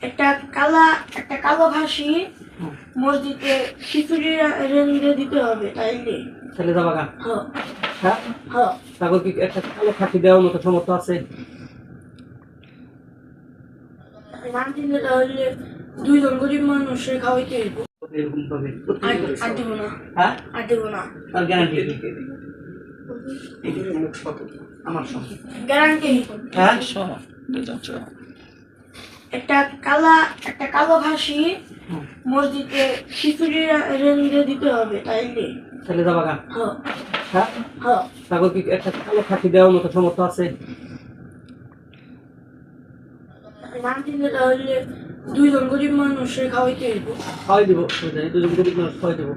একটা একটা কালো খাসি মসজিদে খিচুড়ি রেঁধে দিতে হবে তাইলে তাহলে যাবা গা। হ্যাঁ হ্যাঁ হ্যাঁ তারপর কি একটা কালো খাসি দেওয়ার মতো সমর্থ আছে? না দিলে তাহলে দুইজন গরিব মানুষের খাওয়াইতে হইব। এরকম ভাবে আর দিব না, হ্যাঁ আর দিব না, তার গ্যারান্টি আমার সঙ্গে গ্যারান্টি। হ্যাঁ একটা কালো খাসি মসজিদে খিচুড়ি রেঁধে দিতে হবে তাইলে তাহলে যাবা গা। হ্যাঁ হ্যাঁ হ্যাঁ তারপর কি একটা কালো খাসি দেওয়ার মতো সমর্থ আছে? না দিলে তাহলে দুইজন গরিব মানুষের খাওয়াইতে হইব। খাওয়াই দিব, দুজন গরিব মানুষ খাওয়াই দেবো।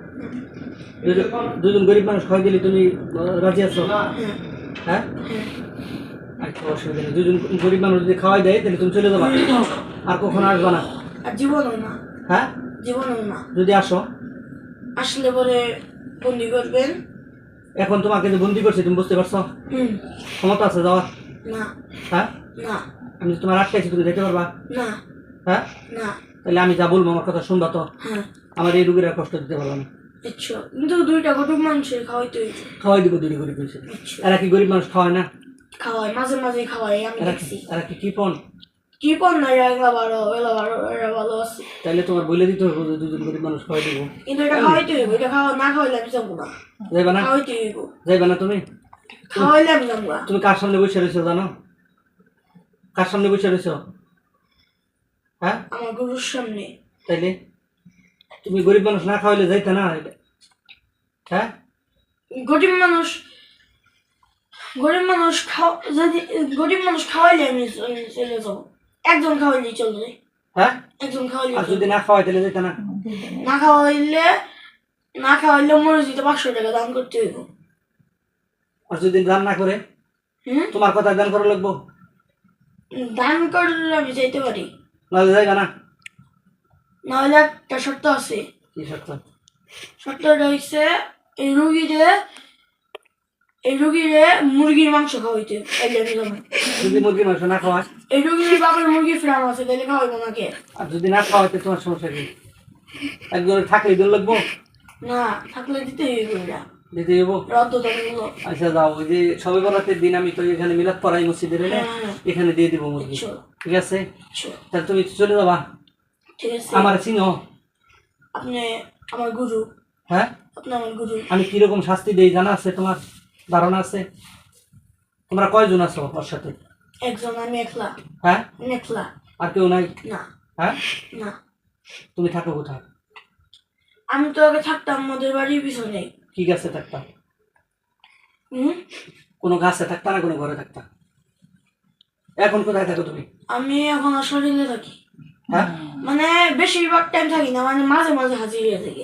দুজন গরিব মানুষ খাওয়াই দিলে তুমি রাজি আছো? হ্যাঁ আচ্ছা অসুবিধা নেই। দুজন গরিব মানুষ যদি খাওয়াই দেয় তাহলে তুমি চলে যাবা, আর কখনো আসবা না? আর জীবনও না, হ্যাঁ জীবনও না। যদি আসো, আসলে পরে বন্দি করবেন। এখন তোমাকে যে বন্দি করছে তুমি বুঝতে পারছো? ক্ষমতা আছে যাওয়ার? না হ্যাঁ না আমি যে তোমার আটকাইছি তুমি যেতে পারবা? না হ্যাঁ না। তাহলে আমি যা বলবো আমার কথা শুনবা তো? হ্যাঁ আমার এই রুগীরা কষ্ট দিতে পারলাম না। আচ্ছা, কিন্তু দুইটা গরিব মানুষের খাওয়াইতে হইব। খাওয়াই দিব, দুটি গরিব হয়েছে। আচ্ছা, এরা কি গরিব মানুষ খাওয়ায় না? খাওয়াই মাঝে মাঝে খাওয়াই, আমি দেখছি। এরা কি কৃপণ? কি পর না এগুলা ভালো, এরা ভালো আছে। তাহলে তোমার বলে দিতে হবে যে দুজন গরিব মানুষ খাওয়াই দিব। কিন্তু এটা খাওয়াইতে হইব, এটা না খাওয়াইলে আমি যাবো না। যাইবা না? খাওয়াইতে হইব, যাইবা না তুমি? খাওয়াইলে আমি যাবো না। তুমি কার সামনে বসে রয়েছো জানো? কার সামনে বসে রয়েছো? হ্যাঁ আমার গরুর সামনে। তাইলে তুমি গরিব মানুষ না খাওয়াইলে যাইতে না? হ্যাঁ গরিব মানুষ যদি গরিব মানুষ খাওয়াইলে আমি চলে যাবো। একজন খাওয়াইলেই চলবে। হ্যাঁ একজন খাওয়াইলে আর যদি না খাওয়াই তাহলে যাইতে না? না খাওয়াইলে মসজিদে 500 টাকা দান করতে হইব। আর যদি দান না করে? তোমার কথা দান করা লাগবো? দান করলে আমি যাইতে পারি, নাহলে যাইবা না? নাহলে একটা শর্ত আছে। কি শর্ত? শর্তটা হচ্ছে এই রুগীরে মুরগির মাংস খাওয়াইতে তাইলে আমি যাবো। যদি মুরগির মাংস না খাওয়ায়? এই রুগীর বাবার মুরগির ফার্ম আছে, তাইলে খাওয়াইবো নাকি? আর যদি না খাওয়াইতে তোমার সমস্যা কি? একজন থাকলে দিন লাগবো? না থাকলে দিতে হইব, এটা দিতে যাবো? রদ্দ দাম। আচ্ছা যাও, ওই যে সবে বরাতের দিন আমি তো এখানে মিলাদ পড়াই মসজিদের, এখানে দিয়ে দিব মুরগি। ঠিক আছে তাহলে তুমি চলে যাবা। ঠিক আছে, আমার চিনো? আপনি আমার গুরু। হ্যাঁ আপনি আমার গুরু। আমি কিরকম শাস্তি দেই জানা আছে তোমার? ধারণা আছে? তোমরা কয়জন আছো ওর সাথে? একজন, আমি একলা। হ্যাঁ আমি একলা। আর কেউ নাই? না হ্যাঁ না। তুমি থাকো কোথায়? আমি তো আগে থাকতাম আমাদের বাড়ির পিছনে। কি গাছে থাকতা? কোনো গাছে থাকতা না কোনো ঘরে থাকতা? এখন কোথায় থাকো তুমি? আমি এখন শরীরে থাকি। হ্যাঁ মানে বেশিরভাগ টাইম থাকি না, মানে মাঝে মাঝে হাজির হয়ে থাকি।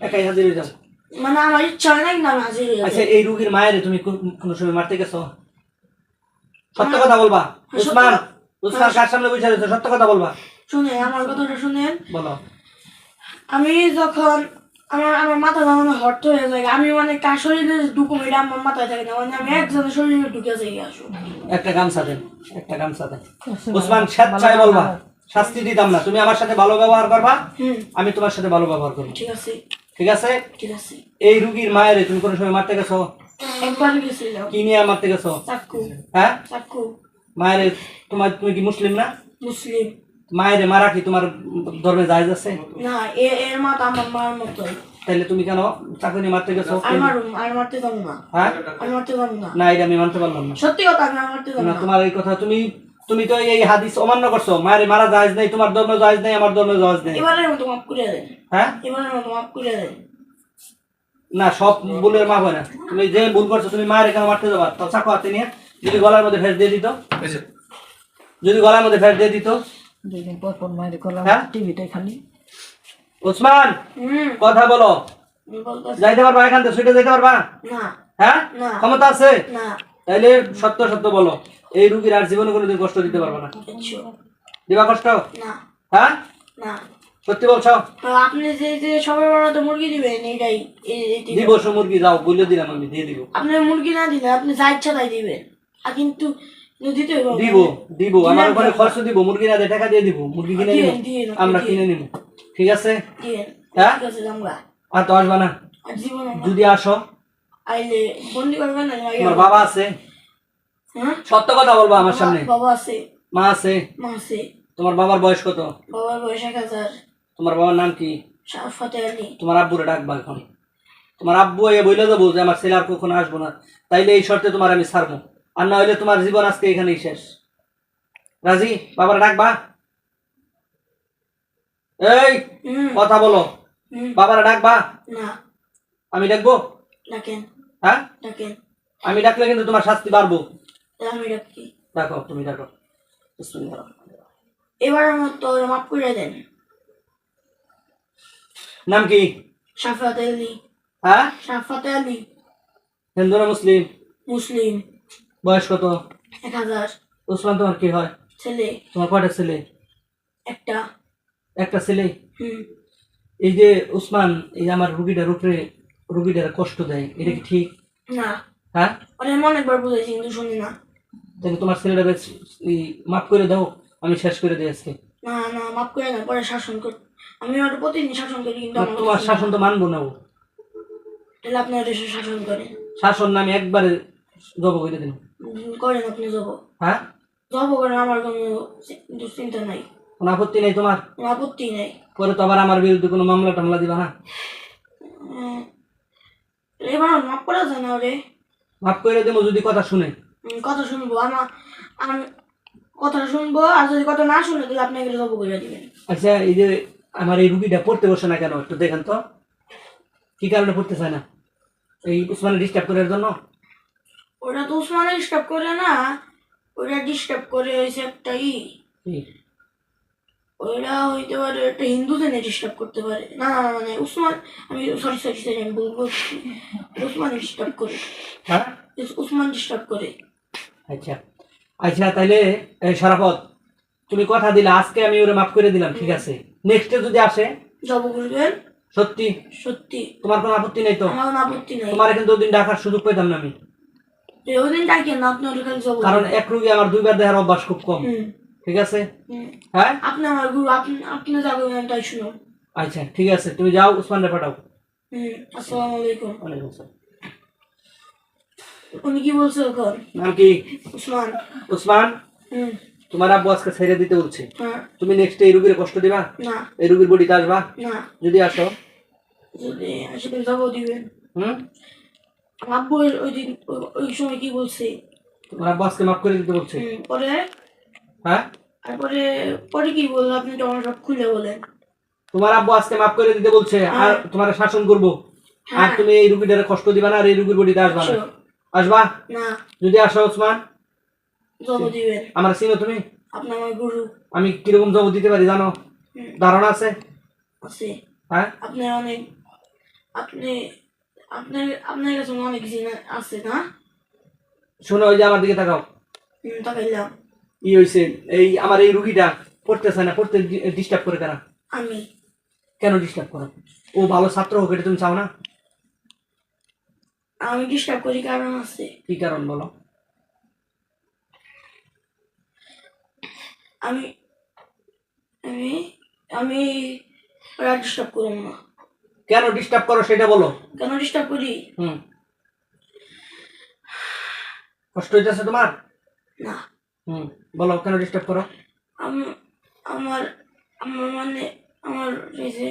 একাই হাজির হয়ে যাও? মানে আমার ইচ্ছা হয় না, কিন্তু আমি হাজির হয়ে আচ্ছা যাই। এই রুগীর মায়ের তুমি কোনো সময় মারতে গেছো? সত্য কথা বলবা। উসমান কার সামনে বসে রয়েছে? সত্য কথা বলবা। শুনেন আমার কথাটা, শুনেন। বলো। আমি যখন আমার মাথা যখন হট হয়ে যায়, আমি মানে কার শরীরে ঢুকুম এটা আমার মাথায় থাকে না, মানে আমি একজনের শরীরে ঢুকে যাই আসো। একটা গামছা দেন, একটা গামছা দেন। উসমান স্বেচ্ছায় বলবা, শাস্তি দিতাম না। তুমি আমার সাথে ভালো ব্যবহার করবা, আমি তোমার সাথে ভালো ব্যবহার করবো। ঠিক আছে ঠিক আছে? ঠিক আছে। এই রুগীর মায়ের তুমি কোনো সময় মারতে গেছো? একবার গেছিলাম। কি নিয়ে মারতে গেছো? চাকু। হ্যাঁ চাকু। মায়ের তুমি কি মুসলিম না? মুসলিম। মায়ের মারা কি তোমার ধর্মে জায়েজ আছে? না, এর মত আমার মার মতোই। তাহলে তুমি কেন চাকু নিয়ে মারতে গেছো? আর মারতে যাবো না। হ্যাঁ আমি মারতে যাবো না। না এটা আমি মানতে পারলাম না। সত্যি কথা, আমি আর মারতে যাবো না না। তোমার এই কথা তুমি তো এই হাদিস অমান্য করছো। মায়ের মারা জায়েজ নেই, তোমার ধর্ম জায়েজ নেই, আমার ধর্ম জায়েজ নেই। এবারের মতো মাফ করে দেন। হ্যাঁ এবারের মতো মাফ করে দেন। না সব ভুলের মাপ হয় না। তুমি যে ভুল করছো, তুমি মায়ের কেন মারতে যাবা? তাও চাকু হাতে নিয়ে যদি গলার মধ্যে ফেস দিয়ে দিত, যদি গলার মধ্যে ফেস দিয়ে দিত। দুদিন পর পর মায়ের করলাম টিভিটাই খালি। ওসমান কথা বলো। যাইতে পারবা এখান থেকে? ছুটে যেতে পারবা? না। হ্যাঁ না। ক্ষমতা আছে? না। তাইলে সত্য সত্য বলো, এই রুগীর আর জীবনে কোনোদিন কষ্ট দিতে পারবা না। দিবা কষ্ট? না। হ্যাঁ না। সত্যি বলছো? আপনি যে সবাই বড় মুরগি দিবেন, এইটাই দিব। মুরগি যাও বলে দিলাম, আমি দিয়ে দিব। আপনি মুরগি না দিলে আপনি যা ইচ্ছা তাই দিবেন। আর কিন্তু দিতে হবে দিব দিব আমার ওখানে খরচ দিব, মুরগি না দিয়ে টাকা দিয়ে দিব, মুরগি কিনে নিব, দিয়েন আমরা কিনে নিব, ঠিক আছে? দিয়েন হ্যাঁ? ঠিক আছে আমরা আর তো আসবা না, আর জীবন যদি আসো। আইলে বন্দি করবেন না তোমার বাবা আছে? হ্যাঁ সত্য কথা বলবা আমার সামনে। বাবা আছে, মা আছে? মা আছে। তোমার বাবার বয়স কত? বাবার বয়স 1000। তোমার বাবার নাম কি? ফাতে আলী। তোমার আব্বুরে ডাকবা এখন। তোমার আব্বু এ বইলে দেবো যে আমার ছেলে আর কখনো আসবো না, তাইলে এই শর্তে তোমার আমি ছাড়বো, আর না হইলে তোমার জীবন আজকে এখানেই শেষ। রাজি? বাবার ডাকবা? এই কথা বলো, বাবারা ডাকবা? না আমি ডাকবো? ডাকেন হ্যাঁ ডাকেন। আমি ডাকলে কিন্তু তোমার শাস্তি বাড়বো। আমি ডাকি। ডাকো, তুমি ডাকো। বিসমিল্লাহ। এবার আমার তো মাফ করে দেন। নাম কি? শাফাত আলী। হ্যাঁ? শাফাত আলী। হিন্দু না মুসলিম? মুসলিম। বয়স কত? 1000। উসমান তোমার কি হয়? ছেলে। তোমার কয়টা ছেলে? একটা। একটা ছেলে? হুম। এই যে উসমান এই আমার রুগীটার উপরে রুগীটার কষ্ট দেয়, এটা কি ঠিক? না। হ্যাঁ? অনেক অনেকবার বুঝাইছি কিন্তু শুনি না। তাহলে তোমার ছেলেটা মাফ করে দাও, আমি শেষ করে দিই আজকে। না না মাফ করে না, পরে শাসন কর। আমি ওটা প্রতিদিন শাসন করি কিন্তু আমার তোমার শাসন তো মানবো না ও। তাহলে আপনার দেশে শাসন করেন। শাসন না আমি একবারে জব করে দিন। করেন আপনি জব। হ্যাঁ? জব করেন, আমার কোনো দুশ্চিন্তা নাই, কোনো আপত্তি নেই তোমার? কোনো আপত্তি নাই। পরে তো আবার আমার বিরুদ্ধে কোনো মামলা টামলা দিবা না? এবার মাফ করা যায় না ওরে? মাফ করে দেবো যদি কথা শুনে। কথা শুনবো, আমি কথা শুনবো, আর যদি কথা না শুনে তাহলে আপনাকে জব করে দিবেন। আচ্ছা, এই যে আমার এই রুগীটা পড়তে বসে না কেন, একটু দেখেন তো কি কারণে পড়তে চায় না? এই উসমানের ডিস্টার্ব করার জন্য? ওটা তো উসমানে ডিস্টার্ব করে না, ওটা ডিস্টার্ব করে হয়েছে একটা ওইটা হইতে পারে একটা হিন্দু জেনে ডিস্টার্ব করতে পারে। না না মানে উসমান, আমি সরি সরি সরি আমি বলবো উসমান ডিস্টার্ব করে। হ্যাঁ? উসমান ডিস্টার্ব করে। আচ্ছা আচ্ছা, তাইলে এই শরাফত, তুমি কথা দিলে আজকে আমি ওরে মাফ করে দিলাম, ঠিক আছে? নেক্সটে যদি আসে জব করবেন? সত্যি? সত্যি। তোমার কোনো আপত্তি নেই তো? আমার কোনো আপত্তি নাই। তোমার কিন্তু ওদিন ডাকার সুযোগ পেতাম না আমি, ওই দিন ডাকেন না, আপনি ওটা খালি জব কারণ এক রুগী আমার দুইবার দেখার অভ্যাস খুব কম, ঠিক আছে? হ্যাঁ? আপনি আমার গুরু, আপনি যা করবেন তাই শুনুন। আচ্ছা ঠিক আছে, তুমি যাও উসমানরে পাঠাও। আসসালামু আলাইকুম। ওয়ালাইকুম আসসালাম। উনি কি বলছে এখন? নাম কি? উসমান। উসমান, তোমার আব্বু আজকে ছেড়ে দিতে বলছে, হ্যাঁ। তুমি নেক্সট এই রুগীর কষ্ট দিবা না। এই রুগীর বডিতে আসবা না। যদি আসো? যদি আসলে জব দিবেন। হুম? আব্বু ওই দিন ওই সময় কি বলছে? তোমার আব্বু আজকে মাফ করে দিতে বলছে। পরে? হ্যাঁ? আর পরে পরে কি বললো আপনি তো আমার সব খুলে বলেন। তোমার আব্বু আজকে মাফ করে দিতে বলছে, আর তোমার শাসন করবো, আর তুমি এই রুগীটারে কষ্ট দিবা না, আর এই রুগীর বডিতে আসবা না। আসবা? না। যদি আসো উসমান, জব দিবেন। আমার চিনো তুমি? আপনি আমার গুরু। আমি কিরকম জব দিতে পারি জানো? ধারণা আছে? আছে। হ্যাঁ? আপনার অনেক আপনি আপনার আপনার কাছে অনেক জিনিস আছে না? শোনো, ওই যে আমার দিকে তাকাও। তাকাইলাম। ই হয়েছে, এই আমার এই রুগীটা পড়তে চায় না, পড়তে ডিস্টার্ব করে কেন? আমি। কেন ডিস্টার্ব করো? ও ভালো ছাত্র হোক, এটা তুমি চাও না? আমি ডিস্টার্ব করি কারণ আছে। কি কারণ বলো? আমি আমি আমি ওরা ডিস্টার্ব করব না। কেন ডিস্টার্ব করো সেটা বলো। কেন ডিস্টার্ব করি? কষ্ট হইতেছে তোমার? না। বলো কেন ডিস্টার্ব করো। আমার আমার মানে আমার এই যে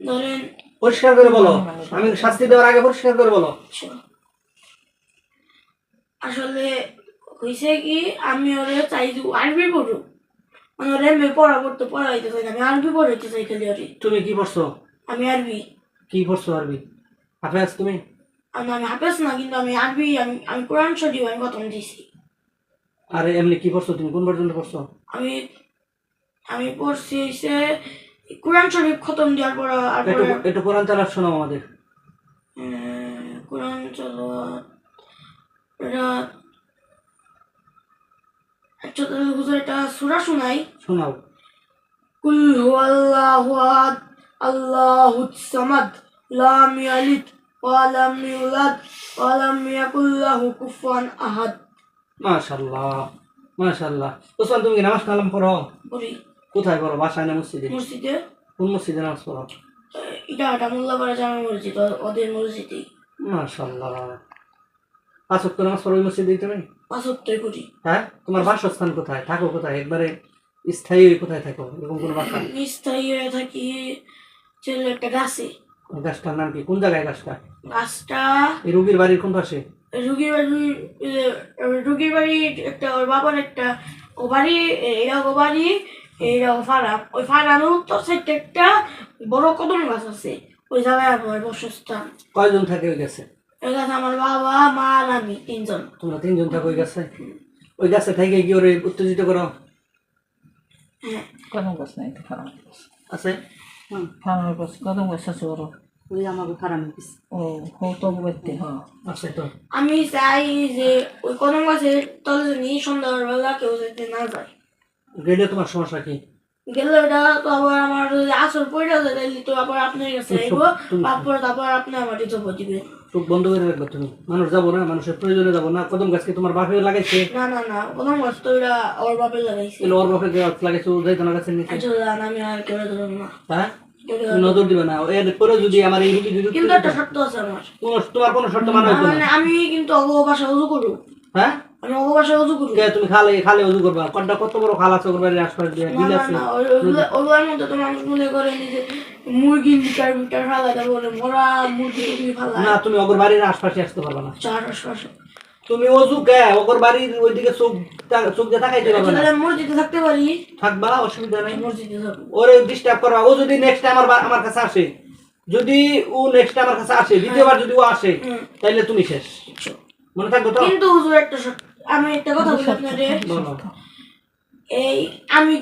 ধরেন পরিষ্কার করে বলো, আমি শাস্তি দেওয়ার আগে পরিষ্কার করে বলো। আসলে হয়েছে কি, আমি ওরে চাই আরবি পড়ুক, মানে ওরে এমনি পড়া পড়তে পড়াইতে চাই না, আমি আরবি পড়াইতে চাই খালি ওরে। তুমি কি পড়ছো? আমি আরবি। কি পড়ছো আরবি? হাফেজ তুমি? আমি হাফেজ না, কিন্তু আমি আরবি, আমি কোরআন শরীফ আমি খতম দিয়েছি। আরে এমনি কি পড়ছো তুমি, কোন পর্যন্ত পড়ছো? আমি পড়ছি হচ্ছে কোরআন শরীফ খতম দেওয়ার পর। একটু কোরআন চালাত শোনাও আমাদের। কোরআন চলো একটা সূরা শোনাই। শোনাও। কুল হুয়াল্লাহু আহাদ আল্লাহুস সামাদ লাম ইয়ালিদ ওয়া লাম ইউলাদ ওয়া লাম ইয়াকুল লাহু কুফুয়ান আহাদ। মাশাআল্লাহ মাশাআল্লাহ। ওসমান তুমি কি নামাজ কালাম পড়ো? পড়ি কোথায় পড়ো, বাসায় না মসজিদে? মসজিদে। কোন মসজিদে নামাজ পড়ো? এটা মোল্লাপাড়া জামে মসজিদ, ওদের মসজিদে মাশাআল্লাহ। 5 ওয়াক্ত নামাজ পড়ো ওই মসজিদেই তুমি? 5 ওয়াক্তই করি। হ্যাঁ, তোমার বাসস্থান কোথায়, থাকো কোথায়, একবারে স্থায়ী কোথায় থাকো, এরকম কোনো বাসা? আমি স্থায়ী হয়ে থাকি ছেলে একটা গাছে। ওই গাছটার নাম কি, কোন জায়গায় গাছটা? গাছটা এই রোগীর বাড়ির কোন পাশে? রুগীর বাড়ি একটা, ওর বাবার একটা ও বাড়ি, এরা ও বাড়ি, এরা ও ফার্ম। ওই ফার্মের উত্তর সাইডে একটা বড় কদম গাছ আছে, ওই জায়গায় আমার বসস্থান। কয়জন থাকে ওই গাছে? ওই গাছে আমার বাবা, মা আর আমি 3 জন। তোমরা 3 জন থাকো ওই গাছে? ওই গাছে থেকে কি ওরে উত্তেজিত করো? হ্যাঁ, কদম গাছ নাই তো ফার্ম গাছ। আছে? ফার্মের গাছ কদম গাছ আছে বড়। ওই আমাকে খারাপ দিস ও হতো করতে হ্যাঁ। আছে তো। আমি চাই যে ওই কদম গাছের তলে জানি সন্ধ্যাবেলা কেউ যেতে না যায়। গেলে তোমার সমস্যা কি? গেলে ওটা তো আবার আমার যদি আসর পড়ে যায় তাহলে তো আবার আপনার কাছে আইব, তারপর আপনি আমার জব দিবে। চোখ বন্ধ করে রাখবে তুমি। মানুষ যাবো না, মানুষের প্রয়োজনে যাবো না। কদম গাছকে তোমার বাপে লাগাইছে? না না না, কদম গাছ তো ওরা ওর বাপে লাগাইছে। তাহলে ওর বাপে গাছ লাগাইছে, ও যাইতো না গাছের নিচে? আচ্ছা, আমি আর কেউ ধরুন না। হ্যাঁ, তুমি নজর দিবে না। এরপরে যদি আমার এই রুগী যদি কিন্তু একটা শর্ত আছে আমার। তোমার কোনো শর্ত মানা হইতো না? মানে আমি কিন্তু অগ বাসা উজু করবো। হ্যাঁ, আমি অগ বাসা উজু করবো। কে তুমি খালে খালে উজু করবা? কোনটা কত বড় খাল আছে ওর বাড়ির আশপাশ দিয়ে? না বিল না আছে? না, ওগুলোর মধ্যে তো মানুষ মনে করে যে মুরগি লিটার মিটার ফালাতে বলে, মরা মুরগি টুরগি ফালায়। না, তুমি ওর বাড়ির আশপাশে আসতে পারবে না। চার আশপাশে তুমি অজু কে ওর বাড়ির ওইদিকে চোখ দিয়ে তাকাইতে পারবে না। তাহলে মসজিদে থাকতে পারি। থাকবা, অসুবিধা নেই। মসজিদে থাকবো। ওরে ডিস্টার্ব করবা। ও যদি নেক্সট টাইম আমার কাছে আসে, যদি ও নেক্সট আমার কাছে আসে, দ্বিতীয়বার যদি ও আসে, তাইলে তুমি শেষ। মনে থাকবে তো? কিন্তু হুজুর একটা শর্ত, আমি একটা কথা বলি আপনাদের। বলো। এই আমি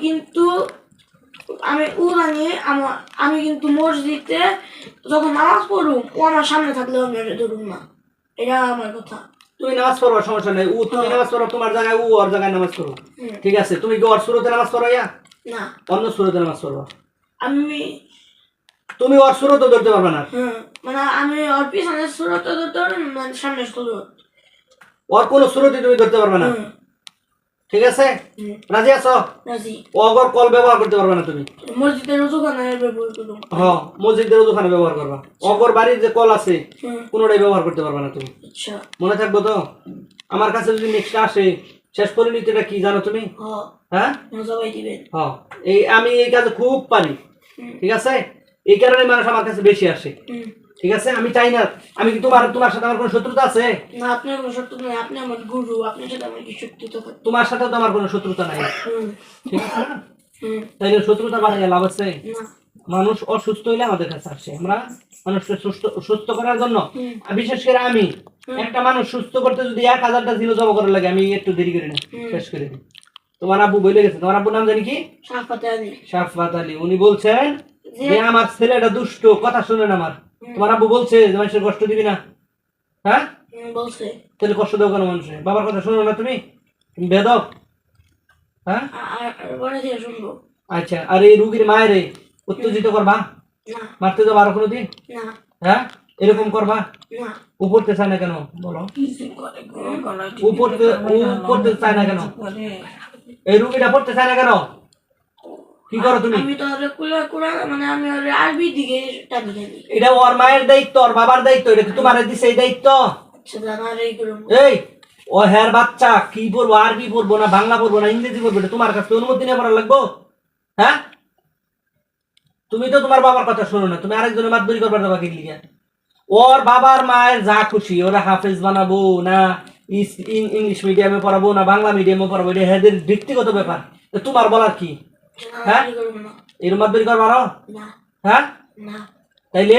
জানি আমি কিন্তু মসজিদে যখন নামাজ পড়ুম, ও আমার সামনে থাকলে আমি ওরে ধরুম না। এটা আমার কথা। তুমি নামাজ পড়বা, সমস্যা নেই। ও তুমি নামাজ পড়ো তোমার জায়গায়, ও ওর জায়গায় নামাজ পড়ো। ঠিক আছে, তুমি কি ওর সুরতে নামাজ পড়ো? না, অন্য সুরতে নামাজ পড়বা। আমি তুমি ওর সুরতে ধরতে পারবে না। মানে আমি ওর পিছনের সুরত ধরতে পারি, মানে সামনের সুরত। ওর কোনো সুরতে তুমি ধরতে পারবে না। ঠিক আছে, রাজি আছো? রাজি। অগর কল ব্যবহার করতে পারবে না তুমি। মসজিদের ওখানে ব্যবহার করুম। হ্যাঁ, মসজিদের ওখানে ব্যবহার করবা। অগর বাড়ির যে কল আছে কোনোটাই ব্যবহার করতে পারবে না তুমি। আচ্ছা, মনে থাকবো তো? আমার কাছে যদি নেক্সট আসে, শেষ পরিণতিটা কি জানো তুমি? হ্যাঁ, সবাই দিবেন। হ্যাঁ, আমি এই কাজে খুব পারি। ঠিক আছে, এই কারণে মানুষ আমার কাছে বেশি আসে। ঠিক আছে, আমি চাই না। আমি কি তোমার সাথে আমার কোনো শত্রুতা আছে? না, আপনার কোনো শত্রুতা নাই। আপনি আমার গুরু, আপনার সাথে আমার কি শত্রুতা থাকে? তোমার সাথে তো আমার কোনো শত্রুতা নাই। ঠিক আছে, তাইলে শত্রুতা বাড়াইয়া লাভ আছে? না। মানুষ অসুস্থ হইলে আমাদের কাছে আসে। আমরা মানুষকে সুস্থ করার জন্য, বিশেষ করে আমি একটা মানুষ সুস্থ করতে যদি 1000টা জিনো জব করার লাগে, আমি একটু দেরি করি না, শেষ করে দিই। তোমার আব্বু বলে গেছে, তোমার আব্বুর নাম জানি কি? শাফাত আলী। উনি বলছেন যে আমার ছেলেটা দুষ্ট, কথা শুনে না আমার। তোমার আব্বু বলছে যে মানুষের কষ্ট দিবি না। হ্যাঁ, বলছে। তাহলে কষ্ট দাও কেন মানুষের? বাবার কথা শুনো না তুমি? বেদক। হ্যাঁ, শুনবো। আচ্ছা, আর এই রুগীর মায়ের উত্তেজিত করবা? মারতে যাবো আরো কোনোদিন? হ্যাঁ, এরকম করবা? উপরতে চায় না কেন বলো? উপরতে চায় না কেন? এই রুগীটা পড়তে চায় না কেন? কি করো তুমি? আমি তো মানে আমি আরবি দিকে টানি টানি। এটা ওর মায়ের দায়িত্ব, ওর বাবার দায়িত্ব। এটা কি তোমার দিছে এই দায়িত্ব? এই ও হ্যার বাচ্চা কি বলবো, আরবি পড়বো না, বাংলা পড়বো না, ইংরেজি পড়বো, এটা তোমার কাছে অনুমতি নিয়ে পড়া লাগবো? হ্যাঁ, তুমি তো তোমার বাবার কথা শোনো না, তুমি আরেকজনের মাতবরি করবার যাবা কি লিগা? ওর বাবার মায়ের যা খুশি, ওরা হাফেজ বানাবো না ইংলিশ মিডিয়ামে পড়াবো না বাংলা মিডিয়ামে পড়াবো, এটা এদের ব্যক্তিগত ব্যাপার। তোমার বলার কি? হ্যাঁ, এর মাতবরি করবার? হ্যাঁ, তাইলে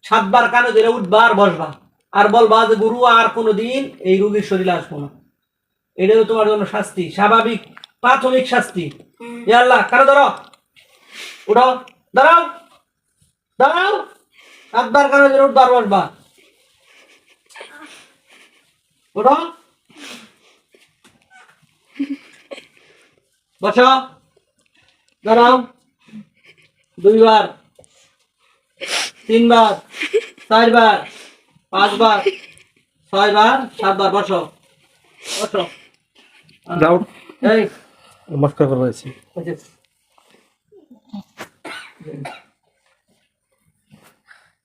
7 বার কানে ধরে উঠবা আর বসবা আর বলবা যে গুরু আর কোনোদিন এই রোগীর শরীরে আসবো না। এটাও তোমার জন্য শাস্তি, স্বাভাবিক প্রাথমিক শাস্তি। এ আল্লাহ, কারো ধরো, উঠো, দাঁড়াও দাঁড়াও, 7 বার কানে ধরে উঠবা আর বসবা। উঠো, বসো, দাঁড়াও, 2 বার, 3 বার, 4 বার, 5 বার, 6 বার, 7 বার। বসো বসো যাও এই মস্করা করে রয়েছি আচ্ছা।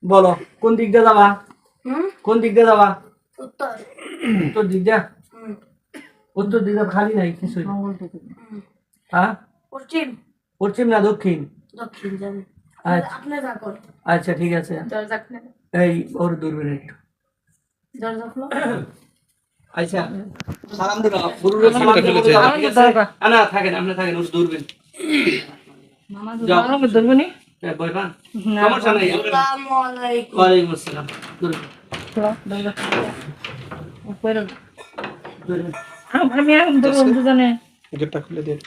বলো কোন দিক দিয়ে যাবা? কোন দিক দিয়ে যাবা? উত্তর উত্তর দিক দিয়ে? উত্তর দিক দিয়ে খালি নাই কিছুই। হ্যাঁ পশ্চিম পশ্চিম না দক্ষিণ? দক্ষিণ যাবে আচ্ছা আপনি থাকুন আচ্ছা ঠিক আছে। দরজা খুলে এই ওর দূরবীন একটু দরজা খুলো আচ্ছা সালাম দিবা গুরুরে সালাম দিবা ঠিক আছে? না থাকেন আপনি থাকেন ওর দূরবীন মামা যাও। দরজা ধরবে নি বই পান সমস্যা নাই আসসালামু আলাইকুম ওয়ালাইকুম আসসালাম দূরবীন দরজা উপরে দূরবীন আমি দুজনে গেটটা খুলে দিয়ে